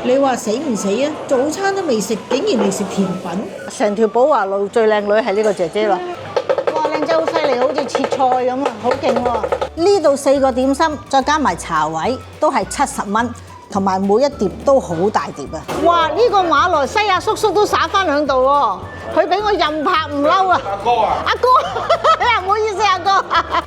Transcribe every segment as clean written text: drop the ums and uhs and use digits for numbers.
你話死唔死啊？早餐都未食，竟然嚟食甜品？成條寶華路最靚女係呢個姐姐啦！哇，靚仔好犀利，好似切菜咁啊，好勁喎！呢度4個點心，再加埋茶位，都係70蚊，同埋每一碟都好大碟啊！哇，呢個馬來西亞叔叔都耍翻2度喎，佢俾我任拍唔嬲啊！阿哥啊，阿哥，唔好意思，阿哥。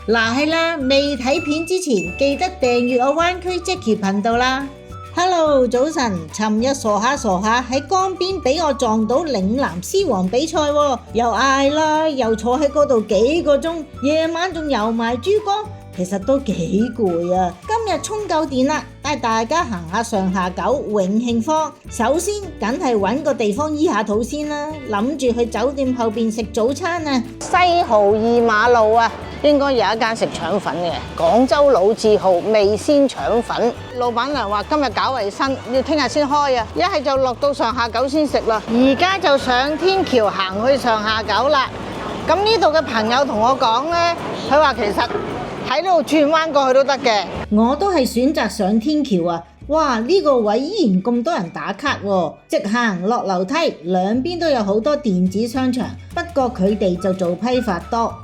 嗱係啦，未睇片之前記得訂閱我灣區 Jackie 頻道啦。Hello， 早晨！尋日傻下喺江邊俾我撞到嶺南獅王比賽喎，又嗌啦，又坐喺嗰度幾個鐘，夜晚仲游埋珠江，其實都幾攰啊！今日充夠電啦，帶大家行下上下九永慶坊。首先，梗係揾個地方醫下肚先啦，諗住去酒店後邊食早餐啊！西濠2馬路啊！應該有一間食腸粉嘅，廣州老字號味仙腸粉。老闆娘話今日搞衞生，要聽日先開啊！一係就落到上下九先食啦。而家就上天橋行去上下九啦。咁呢度嘅朋友同我講呢，佢話其實喺呢度轉彎過去都得嘅。我都係選擇上天橋啊！哇，呢個位依然咁多人打卡喎，直行落樓梯，兩邊都有好多電子商場，不過佢哋就做批發多。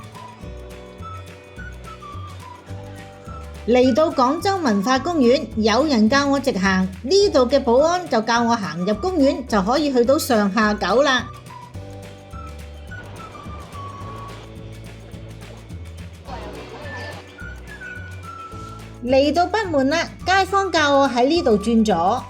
嚟到廣州文化公園，有人教我直行，呢度嘅保安就教我行入公園就可以去到上下九啦。嚟到北門啦，街坊教我喺呢度轉左。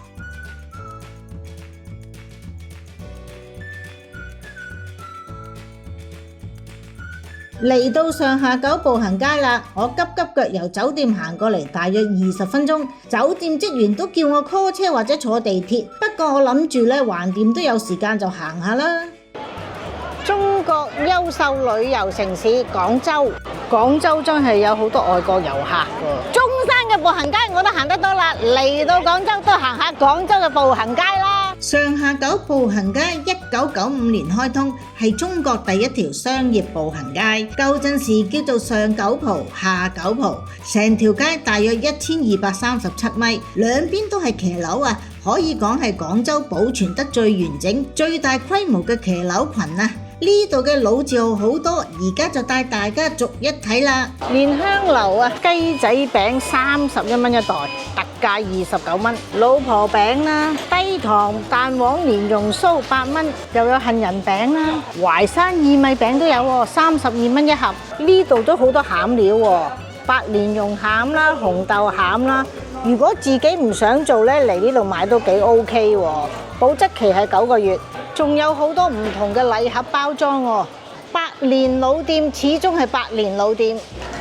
嚟到上下九步行街啦，我急腳由酒店行過嚟，大約20分鐘。酒店職員都叫我 call 車或者坐地鐵，不過我諗住咧，橫掂都有時間就行下啦。中國優秀旅遊城市廣州，廣州真係有好多外國遊客喎。中山嘅步行街我都行得多啦，嚟到廣州都行下廣州嘅步行街啦。上下九步行街1995年開通，係中國第一條商業步行街。舊陣時叫做上九蒲、下九蒲，成條街大約1237米，兩邊都係騎樓啊，可以講係廣州保存得最完整、最大規模嘅騎樓群啊！呢度嘅老字號好多，而家就帶大家逐一睇啦。蓮香樓啊，雞仔餅31蚊一袋，特價29蚊。老婆餅啦，低糖蛋黃蓮蓉酥8蚊，又有杏仁餅啦。淮山薏米餅都有喎，32蚊一盒。呢度都好多餡料喎，白蓮蓉餡啦，紅豆餡啦。如果自己唔想做呢，嚟呢度買都幾 OK 喎。保質期係9個月。仲有好多唔同嘅禮盒包裝喎，百年老店始終係百年老店。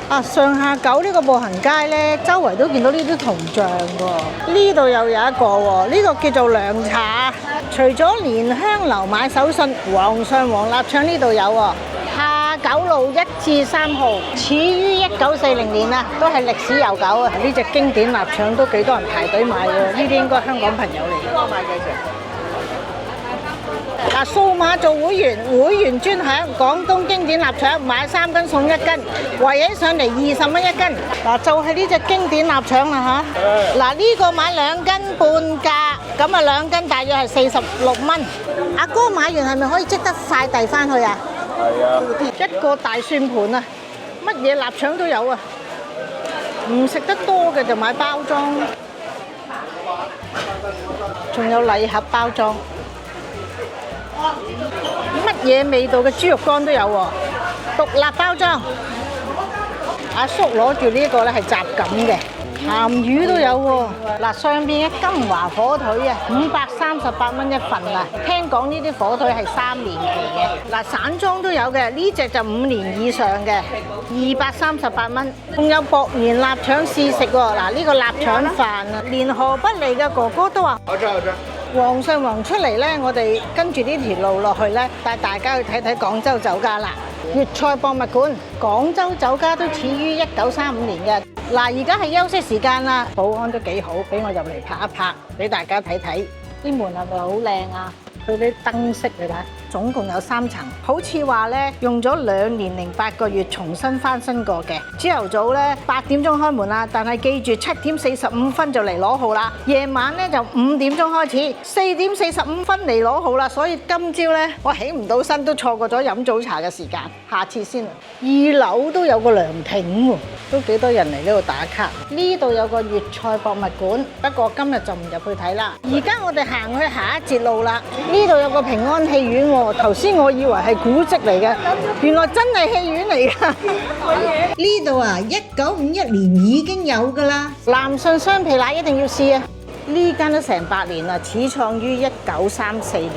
啊，上下九呢個步行街呢，周圍都見到呢啲銅像喎。呢度又有一個喎，呢個叫做涼茶。除咗蓮香樓買手信，皇上皇臘腸呢度有喎。下九路1至3號，始於1940年啊，都係歷史悠久啊。呢隻經典臘腸都幾多人排隊買喎，呢啲應該香港朋友嚟嘅。多買幾隻？嗱，數碼做會員專享廣東經典臘腸，買3斤送1斤，圍起上嚟20蚊1斤。嗱，就係呢隻經典臘腸啦嚇。嗱，呢個買2斤半價，咁啊2斤大約係46蚊。阿哥買完係咪可以即得快遞翻去啊？係啊。一個大算盤啊，乜嘢臘腸都有啊。唔食得多嘅就買包裝，仲有禮盒包裝。乜嘢味道嘅豬肉乾都有喎，獨立包裝。阿叔攞住呢個咧係雜錦嘅，鹹魚都有喎。嗱，上邊嘅金華火腿啊，538蚊一份啊。聽講呢啲火腿係3年期嘅。嗱，散裝都有嘅，呢隻就5年以上嘅，238蚊。仲有薄年臘腸試食喎。嗱，呢個臘腸飯啊，連河北嚟嘅哥哥都話好吃好吃。皇上皇出嚟呢，我哋跟住呢條路落去呢，帶大家去睇睇廣州酒家啦。粵菜博物館，廣州酒家都始於1935年嘅。嗱，而家係休息時間啦，保安都幾好，俾我入嚟拍一拍，俾大家睇睇。啲門係咪好靚啊？佢啲燈飾你睇。總共有3層，好似話咧用咗2年零8個月重新翻新過嘅。朝頭早咧8點鐘開門啦，但係記住7點45分就嚟攞號啦。夜晚咧就5點鐘開始，4點45分嚟攞號啦。所以今朝咧我起唔到身，都錯過咗飲早茶嘅時間，下次先。2樓都有個涼亭喎，都幾多人嚟呢度打卡。呢度有個粵菜博物館，不過今日就唔入去睇啦。而家我哋行去下一節路啦。呢度有個平安戲院喎，頭先我以為係古蹟嚟嘅，原來真係戲院嚟㗎。呢度啊，1951年已經有㗎啦。南順雙皮奶一定要試啊！呢間都成100年啦，始創於1934年。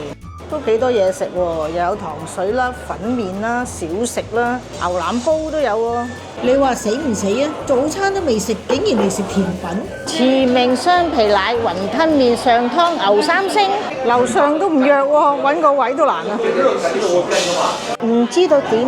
都幾多嘢食喎，又有糖水啦、粉麵啦、小食啦、牛腩煲都有喎。你話死唔死啊？早餐都未食，竟然嚟食甜品？慈明雙皮奶、雲吞麵、上湯牛三星，樓上都唔約喎，揾個位都難啊！唔知道點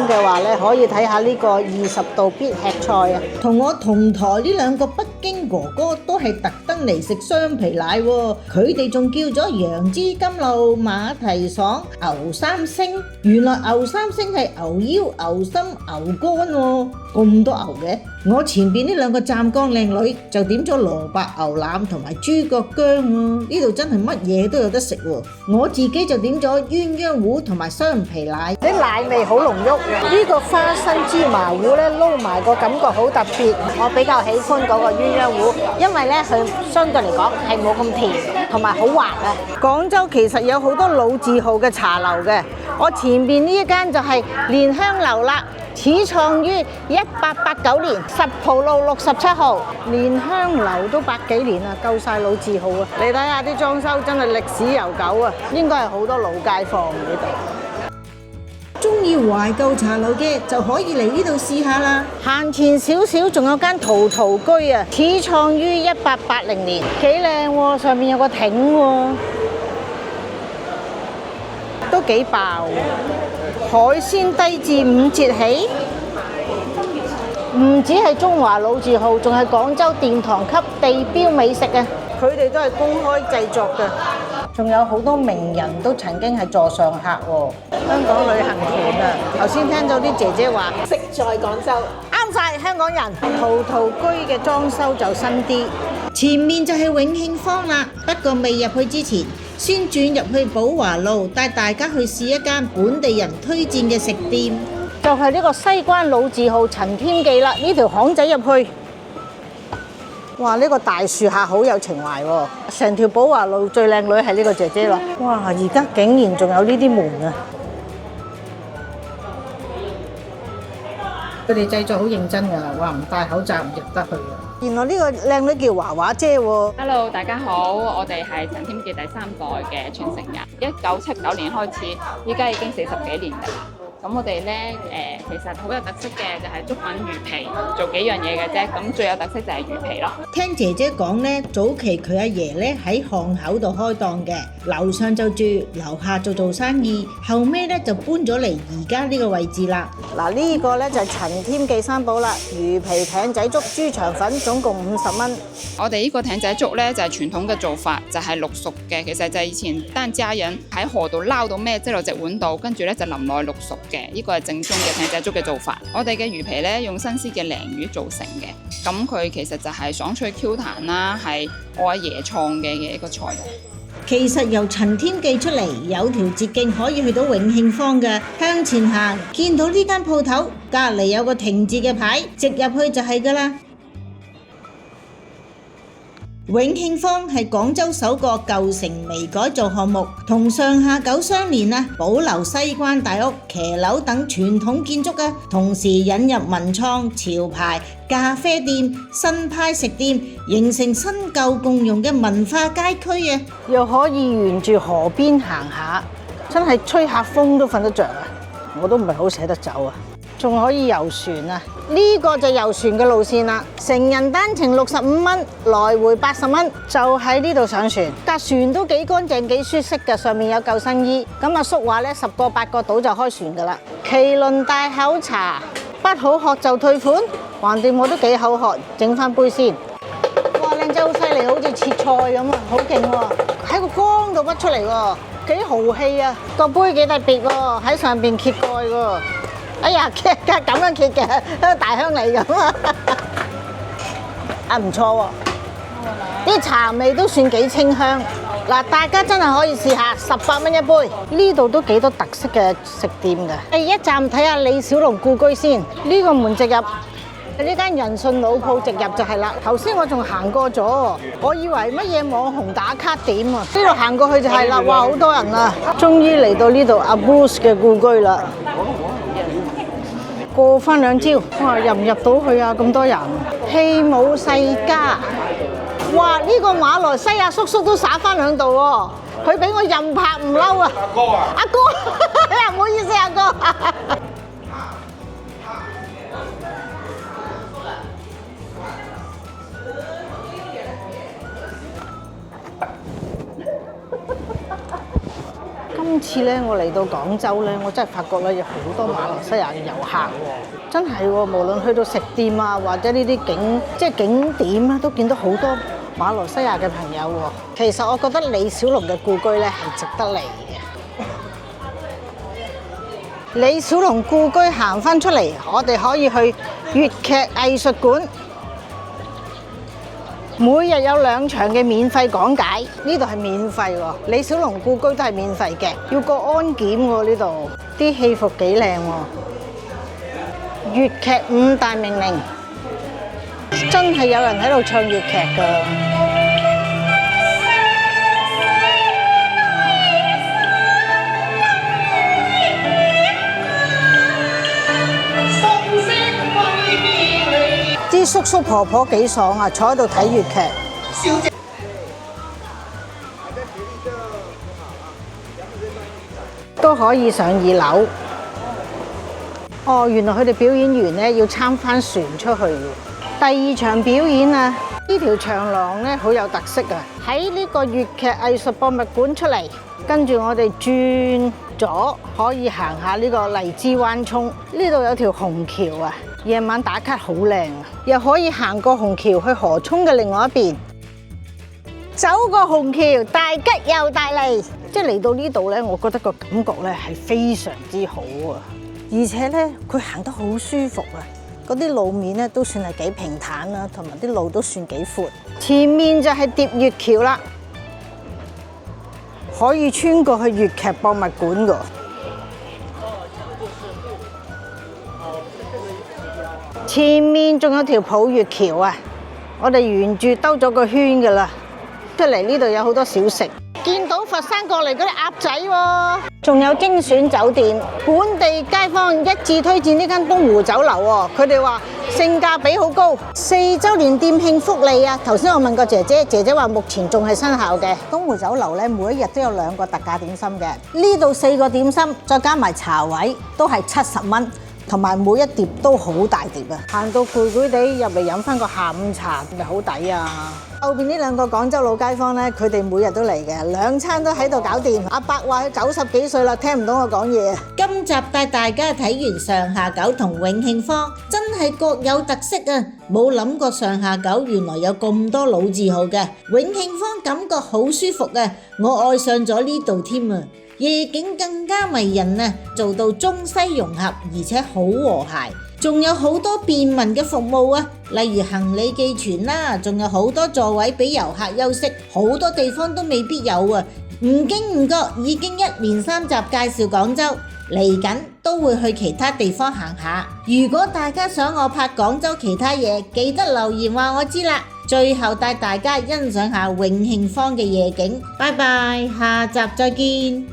嘅話咧，可以睇下呢個20道必吃菜啊！同我同台呢2個北京哥哥都係特登嚟食雙皮奶喎，佢哋仲叫咗楊枝甘露、馬蹄爽、牛三星。原來牛三星係牛腰、牛心、牛肝喎，咁多牛嘅。我前邊呢2個湛江靚女就點咗蘿蔔牛腩同埋豬腳薑喎，呢度真係乜嘢都有得食喎。我自己就點咗鴛鴦糊同埋雙皮奶，啲奶味好濃郁。呢個花生芝麻糊咧撈埋個感覺好特別，我比較喜歡嗰個鴛鴦糊，因為咧佢相對嚟講係冇咁甜，同埋好滑啊。廣州其實有好多老字號嘅茶樓嘅，我前邊呢一間就係蓮香樓啦。始創於1889年，10浦路67號，蓮香樓都100幾年啦，夠晒老字號啊！你睇下啲裝修真係歷史悠久啊，應該係好多老街坊呢度。中意懷舊茶樓嘅就可以嚟呢度試下啦。行前少少仲有間陶陶居啊，始創於1880年，幾靚喎，上面有個亭喎，都幾爆喎。海鮮低至5折起，唔止係中華老字號，仲係廣州殿堂級地標美食啊！佢哋都係公開製作嘅，仲有好多名人都曾經係座上客喎。香港旅行團啊，頭先聽到啲姐姐話食在廣州，啱晒香港人。陶陶居嘅裝修就新啲，前面就係永慶坊啦，不過未入去之前，先轉入去寶華路，帶大家去試一間本地人推薦嘅食店，就係呢個西關老字號陳添記啦。呢條巷仔入去，哇！呢個大樹下好有情懷喎，成條寶華路最靚女係呢個姐姐咯。哇！而家竟然仲有呢啲門啊！佢哋製作好認真㗎，話唔戴口罩唔入得去啊！原來呢個靚女叫華華姐喎。Hello， 大家好，我哋係陳添記第3代嘅傳承人，1979年開始，依家已經40幾年㗎啦。咁我哋咧其實好有特色嘅就係粥粉魚皮，做幾樣嘢嘅啫。咁最有特色就係魚皮咯。聽姐姐講咧，早期佢阿爺咧喺巷口度開檔嘅，樓上就住，樓下就做生意。後尾咧就搬咗嚟而家呢個位置啦。嗱，呢個咧就係陳添記三寶啦，魚皮艇仔粥、豬腸粉，總共50蚊。我哋呢個艇仔粥咧就係傳統嘅做法，就係淥熟嘅。其實就係以前單家人喺河度撈到咩，擠落隻碗度，跟住咧就淋落去淥熟嘅。呢個係正宗嘅艇仔粥嘅做法。我哋嘅魚皮咧用新鮮嘅鯪魚做成嘅，咁佢其實就係爽脆 Q 彈啦，係我阿爺創嘅一個菜。其實由陳添記出嚟有條捷徑可以去到永慶坊嘅，向前行見到呢間鋪頭，隔離有個亭字嘅牌，直入去就係㗎啦。永慶坊係廣州首個舊城微改造項目，同上下九相連啊，保留西關大屋、騎樓等傳統建築啊，同時引入文創、潮牌、咖啡店、新派食店，形成新舊共融嘅文化街區啊！又可以沿住河邊行下，真係吹下風都瞓得着啊！我都唔係好捨得走啊！仲可以遊船啊！呢個就遊船嘅路線啦，成人單程65蚊，來回80蚊，就喺呢度上船。架船都幾乾淨幾舒適嘅，上面有救生衣。咁阿叔話咧，10個8個到就開船噶啦。麒麟大口茶，不好喝就退款，橫掂我都幾口渴，整翻杯先。哇，靚仔好犀利，好似切菜咁啊，好勁喎！喺個缸度屈出嚟喎。幾豪氣啊！個杯幾特別喎，喺上邊揭蓋喎。哎呀，揭嘅咁樣揭嘅，大鄉里咁啊！啊，唔錯喎，啲茶味都算幾清香。嗱，大家真係可以試下，18蚊一杯。呢度都幾多特色嘅食店㗎。第一站睇下李小龍故居先，呢個門直入。呢間仁順老鋪直入就係啦。頭先我仲行過咗，我以為乜嘢網紅打卡點啊？呢度行過去就係啦，哇，好多人啊！終於嚟到呢度阿 Bruce 嘅故居啦。過翻2招，哇！入唔入到去啊？咁多人，戲舞世家。哇！呢個馬來西亞叔叔都耍翻2度喎，佢俾我任拍唔嬲啊！阿哥啊！阿哥，唔好意思，阿哥。今次咧，我嚟到廣州咧，我真係發覺咧有好多馬來西亞嘅遊客喎，真係喎！無論去到食店啊，或者呢啲景點啊，都見到好多馬來西亞嘅朋友喎。其實我覺得李小龍嘅故居咧係值得嚟嘅。李小龍故居行翻出嚟，我哋可以去粵劇藝術館。每日有2場嘅免費講解，呢度係免費喎。李小龍故居都係免費嘅，要過安檢喎呢度。啲戲服幾靚喎，粵劇5大名伶，真係有人喺度唱粵劇㗎。啲叔叔婆婆幾爽啊，坐喺度睇粵劇。小姐都可以上2樓。哦，原來佢哋表演完咧要撐翻船出去。第2場表演啊，呢條長廊咧好有特色啊！喺呢個粵劇藝術博物館出嚟，跟住我哋轉左可以行下呢個荔枝灣涌。呢度有條虹橋啊！夜晚打卡好靚啊！又可以行過虹橋去河涌嘅另外一邊，走過虹橋，大吉又大利。即係嚟到呢度咧，我覺得個感覺咧係非常之好啊！而且咧，佢行得好舒服啊！嗰啲路面咧都算係幾平坦啦，同埋啲路都算幾闊。前面就係疊月橋啦，可以穿過去粵劇博物館㗎。前面仲有條抱月橋啊！我哋沿住兜咗個圈㗎啦，出嚟呢度有好多小食，見到佛山過嚟嗰啲鴨仔喎，仲有精選酒店，本地街坊一致推薦呢間東湖酒樓喎，佢哋話性價比好高，4週年店慶福利啊！頭先我問過姐姐，姐姐話目前仲係生效嘅。東湖酒樓咧，每一日都有2個特價點心嘅，呢度4個點心再加埋茶位都係70蚊。同埋每一碟都好大碟啊！行到攰攰地入嚟飲翻個下午茶，咪好抵啊！後邊呢2個廣州老街坊咧，佢哋每日都嚟嘅，2餐都喺度搞掂。阿伯話佢90幾歲啦，聽唔到我講嘢。今集帶大家睇完上下九同永慶坊，真係各有特色啊！冇諗過上下九原來有咁多老字號嘅，永慶坊感覺好舒服啊！我愛上咗呢度添啊！夜景更加迷人啊！做到中西融合，而且好和諧，仲有好多便民嘅服務啊！例如行李寄存啦，仲有好多座位俾遊客休息，好多地方都未必有啊！唔經唔覺已經1連3集介紹廣州，嚟緊都會去其他地方行下。如果大家想我拍廣州其他嘢，記得留言話我知啦。最後帶大家欣賞下永慶坊嘅夜景。拜拜，下集再見。